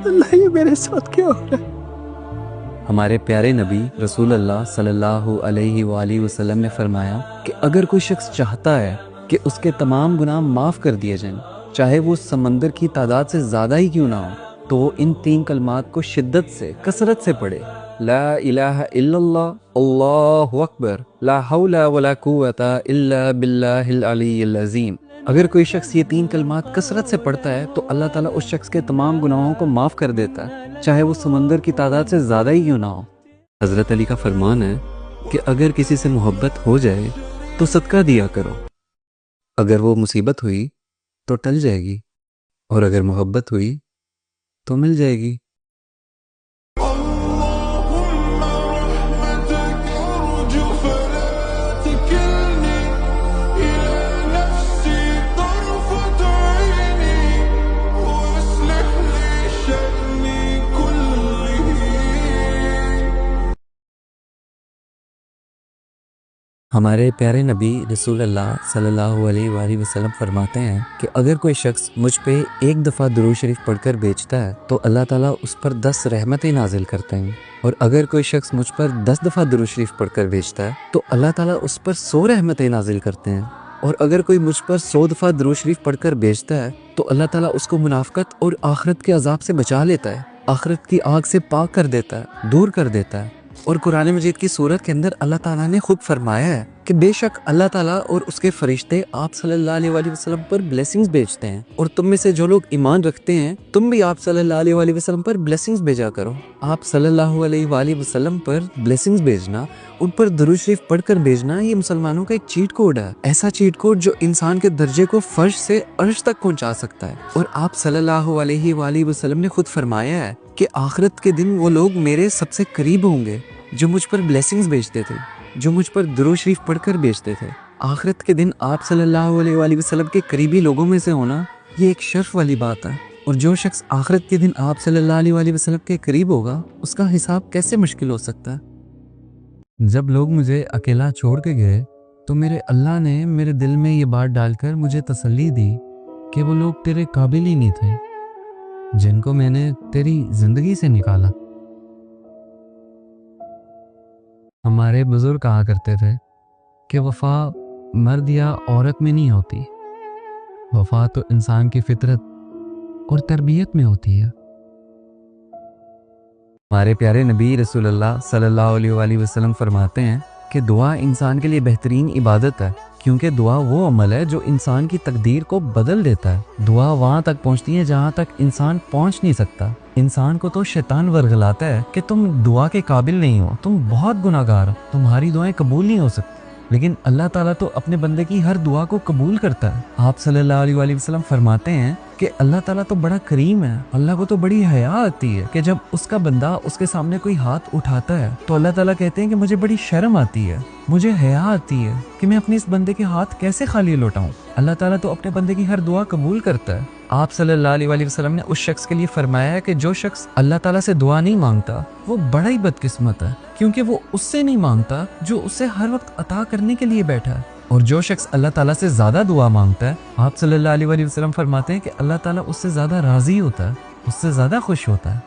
اللہ یہ میرے ساتھ کیا ہو رہا ہے؟ ہمارے پیارے نبی رسول اللہ صلی اللہ علیہ وآلہ وسلم نے فرمایا کہ اگر کوئی شخص چاہتا ہے کہ اس کے تمام گناہ معاف کر دیے جائیں، چاہے وہ سمندر کی تعداد سے زیادہ ہی کیوں نہ ہو، تو وہ ان 3 کلمات کو شدت سے، کثرت سے پڑھے: لا الہ الا اللہ، اللہ اکبر، لا حول ولا قوت الا باللہ العلی العظیم۔ اگر کوئی شخص یہ 3 کلمات کثرت سے پڑھتا ہے تو اللہ تعالیٰ اس شخص کے تمام گناہوں کو معاف کر دیتا ہے، چاہے وہ سمندر کی تعداد سے زیادہ ہی کیوں نہ ہو۔ حضرت علی کا فرمان ہے کہ اگر کسی سے محبت ہو جائے تو صدقہ دیا کرو، اگر وہ مصیبت ہوئی تو ٹل جائے گی، اور اگر محبت ہوئی تو مل جائے گی۔ ہمارے پیارے نبی رسول اللہ صلی اللہ علیہ وآلہ وسلم فرماتے ہیں کہ اگر کوئی شخص مجھ پہ 1 دفعہ درود شریف پڑھ کر بیچتا ہے تو اللہ تعالیٰ اس پر 10 رحمتیں نازل کرتے ہیں، اور اگر کوئی شخص مجھ پر 10 دفعہ درود شریف پڑھ کر بیچتا ہے تو اللہ تعالیٰ اس پر 100 رحمتیں نازل کرتے ہیں، اور اگر کوئی مجھ پر 100 دفعہ درود شریف پڑھ کر بیچتا ہے تو اللہ تعالیٰ اس کو منافقت اور آخرت کے عذاب سے بچا لیتا ہے، آخرت کی آگ سے پاک کر دیتا ہے، دور کر دیتا ہے۔ اور قرآن مجید کی سورت کے اندر اللہ تعالیٰ نے خود فرمایا ہے کہ بے شک اللہ تعالیٰ اور اس کے فرشتے آپ صلی اللہ علیہ وآلہ وسلم پر بلیسنگز بھیجتے ہیں، اور تم میں سے جو لوگ ایمان رکھتے ہیں تم بھی آپ صلی اللہ علیہ وآلہ وسلم پر بلیسنگز بھیجا کرو۔ آپ صلی اللہ علیہ وآلہ وسلم پر بلیسنگز بھیجنا، ان پر درود شریف پڑھ کر بھیجنا، یہ مسلمانوں کا ایک چیٹ کوڈ ہے، ایسا چیٹ کوڈ جو انسان کے درجے کو فرش سے عرش تک پہنچا سکتا ہے۔ اور آپ صلی اللہ علیہ وآلہ وسلم نے خود فرمایا ہے کہ آخرت کے دن وہ لوگ میرے سب سے قریب ہوں گے جو مجھ پر بلیسنگز بھیجتے تھے، جو مجھ پر درود شریف پڑھ کر بھیجتے تھے۔ آخرت کے دن آپ صلی اللہ علیہ وآلہ وسلم کے قریبی لوگوں میں سے ہونا یہ ایک شرف والی بات ہے، اور جو شخص آخرت کے دن آپ صلی اللہ علیہ وآلہ وسلم کے قریب ہوگا اس کا حساب کیسے مشکل ہو سکتا ہے۔ جب لوگ مجھے اکیلا چھوڑ کے گئے تو میرے اللہ نے میرے دل میں یہ بات ڈال کر مجھے تسلی دی کہ وہ لوگ تیرے قابل ہی نہیں تھے جن کو میں نے تیری زندگی سے نکالا۔ ہمارے بزرگ کہا کرتے تھے کہ وفا مرد یا عورت میں نہیں ہوتی، وفا تو انسان کی فطرت اور تربیت میں ہوتی ہے۔ ہمارے پیارے نبی رسول اللہ صلی اللہ علیہ وآلہ وسلم فرماتے ہیں کہ دعا انسان کے لیے بہترین عبادت ہے، کیونکہ دعا وہ عمل ہے جو انسان کی تقدیر کو بدل دیتا ہے۔ دعا وہاں تک پہنچتی ہے جہاں تک انسان پہنچ نہیں سکتا۔ انسان کو تو شیطان ورغلاتا ہے کہ تم دعا کے قابل نہیں ہو، تم بہت گناہ گار ہو، تمہاری دعائیں قبول نہیں ہو سکتی، لیکن اللہ تعالیٰ تو اپنے بندے کی ہر دعا کو قبول کرتا ہے۔ آپ صلی اللہ علیہ وآلہ وسلم فرماتے ہیں کہ اللہ تعالیٰ تو بڑا کریم ہے، اللہ کو تو بڑی حیا آتی ہے کہ جب اس کا بندہ اس کے سامنے کوئی ہاتھ اٹھاتا ہے تو اللہ تعالیٰ کہتے ہیں کہ مجھے بڑی شرم آتی ہے، مجھے حیا آتی ہے کہ میں اپنے اس بندے کے ہاتھ کیسے خالی لوٹاؤں۔ اللہ تعالیٰ تو اپنے بندے کی ہر دعا قبول کرتا ہے۔ آپ صلی اللہ علیہ وآلہ وسلم نے اس شخص کے لیے فرمایا ہے کہ جو شخص اللہ تعالیٰ سے دعا نہیں مانگتا وہ بڑا ہی بدقسمت ہے، کیونکہ وہ اس سے نہیں مانگتا جو اسے ہر وقت عطا کرنے کے لیے بیٹھا ہے، اور جو شخص اللہ تعالیٰ سے زیادہ دعا مانگتا ہے آپ صلی اللہ علیہ وآلہ وسلم فرماتے ہیں کہ اللہ تعالیٰ اس سے زیادہ راضی ہوتا ہے، اس سے زیادہ خوش ہوتا ہے۔